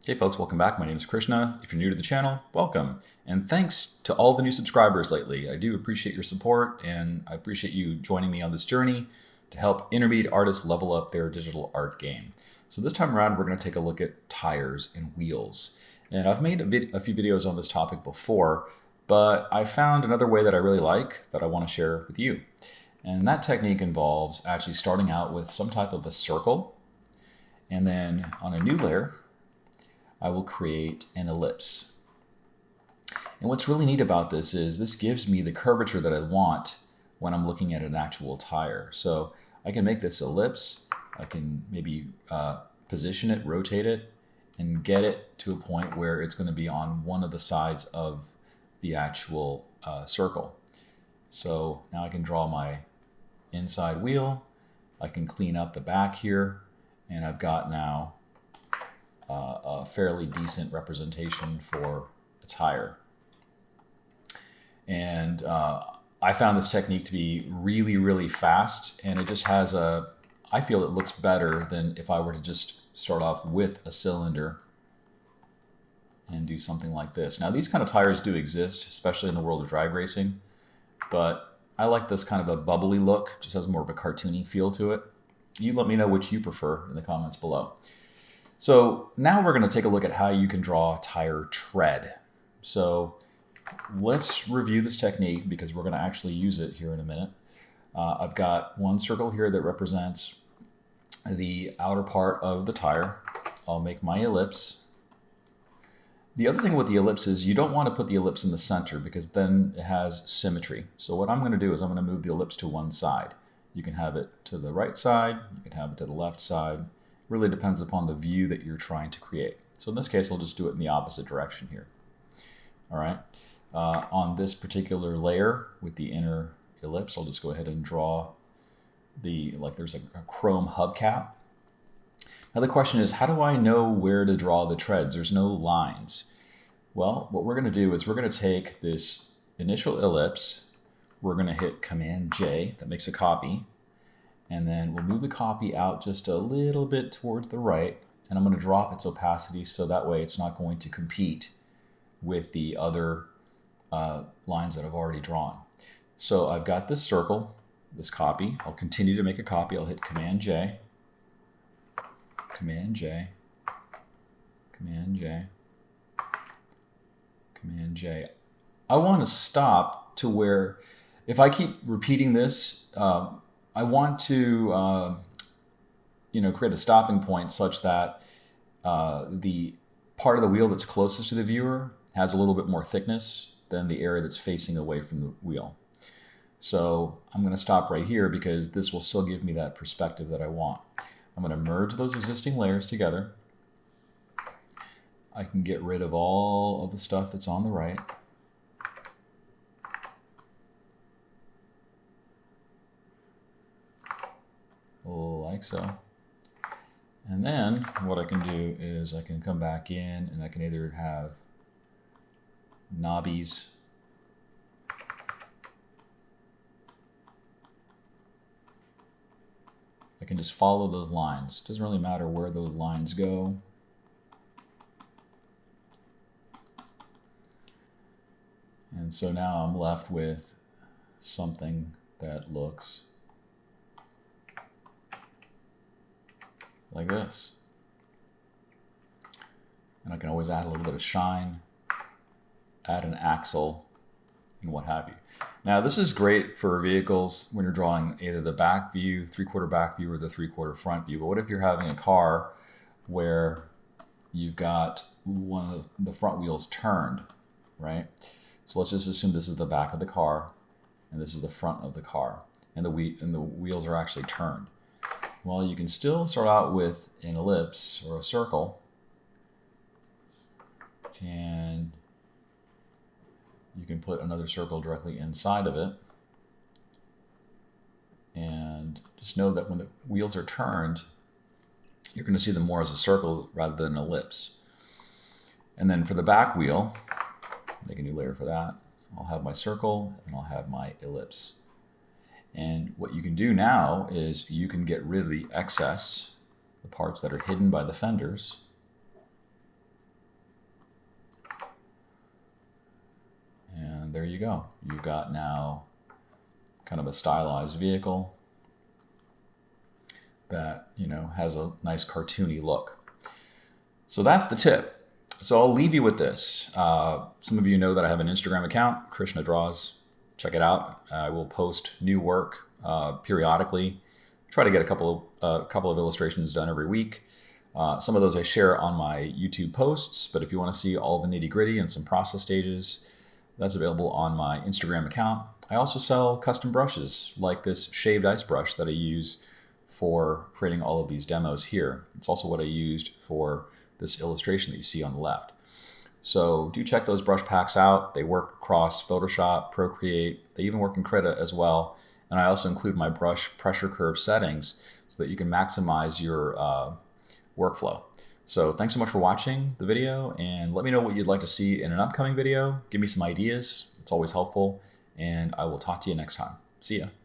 Hey folks, welcome back. My name is Krishna. If you're new to the channel, welcome. And thanks to all the new subscribers lately. I do appreciate your support and I appreciate you joining me on this journey to help intermediate artists level up their digital art game. So this time around, we're going to take a look at tires and wheels. And I've made a few videos on this topic before, but I found another way that I really like that I want to share with you. And that technique involves actually starting out with some type of a circle, and then on a new layer, I will create an ellipse. And what's really neat about this is this gives me the curvature that I want when I'm looking at an actual tire. So I can make this ellipse, I can maybe position it, rotate it, and get it to a point where it's going to be on one of the sides of the actual circle. So now I can draw my inside wheel, I can clean up the back here, and I've got now a fairly decent representation for a tire. And I found this technique to be really, really fast, and it just has I feel it looks better than if I were to just start off with a cylinder and do something like this. Now these kind of tires do exist, especially in the world of drag racing, but I like this kind of a bubbly look, just has more of a cartoony feel to it. You let me know which you prefer in the comments below. So now we're going to take a look at how you can draw tire tread. So let's review this technique because we're going to actually use it here in a minute. I've got one circle here that represents the outer part of the tire. I'll make my ellipse. The other thing with the ellipse is you don't want to put the ellipse in the center because then it has symmetry. So what I'm going to do is I'm going to move the ellipse to one side. You can have it to the right side, you can have it to the left side. Really depends upon the view that you're trying to create. So in this case, I'll just do it in the opposite direction here. All right. On this particular layer with the inner ellipse, I'll just go ahead and draw there's a chrome hubcap. Now the question is, how do I know where to draw the treads? There's no lines. Well, what we're going to do is we're going to take this initial ellipse, we're going to hit Command J, that makes a copy. And then we'll move the copy out just a little bit towards the right, and I'm going to drop its opacity so that way it's not going to compete with the other lines that I've already drawn. So I've got this circle, this copy. I'll continue to make a copy. I'll hit Command J, Command J, Command J, Command J. I want to stop to where, if I keep repeating this, I want to create a stopping point such that the part of the wheel that's closest to the viewer has a little bit more thickness than the area that's facing away from the wheel. So I'm going to stop right here because this will still give me that perspective that I want. I'm going to merge those existing layers together. I can get rid of all of the stuff that's on the right. Like so. And then what I can do is I can come back in and I can either have knobbies I can just follow those lines. Doesn't really matter where those lines go. And so now I'm left with something that looks like this. And I can always add a little bit of shine, add an axle, and what have you. Now this is great for vehicles when you're drawing either the back view, 3/4 back view, or the 3/4 front view. But what if you're having a car where you've got one of the front wheels turned, right? So let's just assume this is the back of the car and this is the front of the car, and the wheels are actually turned. Well, you can still start out with an ellipse or a circle, and you can put another circle directly inside of it. And just know that when the wheels are turned, you're going to see them more as a circle rather than an ellipse. And then for the back wheel, make a new layer for that. I'll have my circle and I'll have my ellipse. And what you can do now is you can get rid of the excess, the parts that are hidden by the fenders. And there you go. You've got now kind of a stylized vehicle that, you know, has a nice cartoony look. So that's the tip. So I'll leave you with this. Some of you know that I have an Instagram account, Krishna Draws. Check it out. I will post new work periodically. Try to get a couple of illustrations done every week. Some of those I share on my YouTube posts, but if you want to see all the nitty-gritty and some process stages, that's available on my Instagram account. I also sell custom brushes like this shaved ice brush that I use for creating all of these demos here. It's also what I used for this illustration that you see on the left. So do check those brush packs out. They work across Photoshop, Procreate. They even work in Krita as well. And I also include my brush pressure curve settings so that you can maximize your workflow. So thanks so much for watching the video, and let me know what you'd like to see in an upcoming video. Give me some ideas. It's always helpful, and I will talk to you next time. See ya.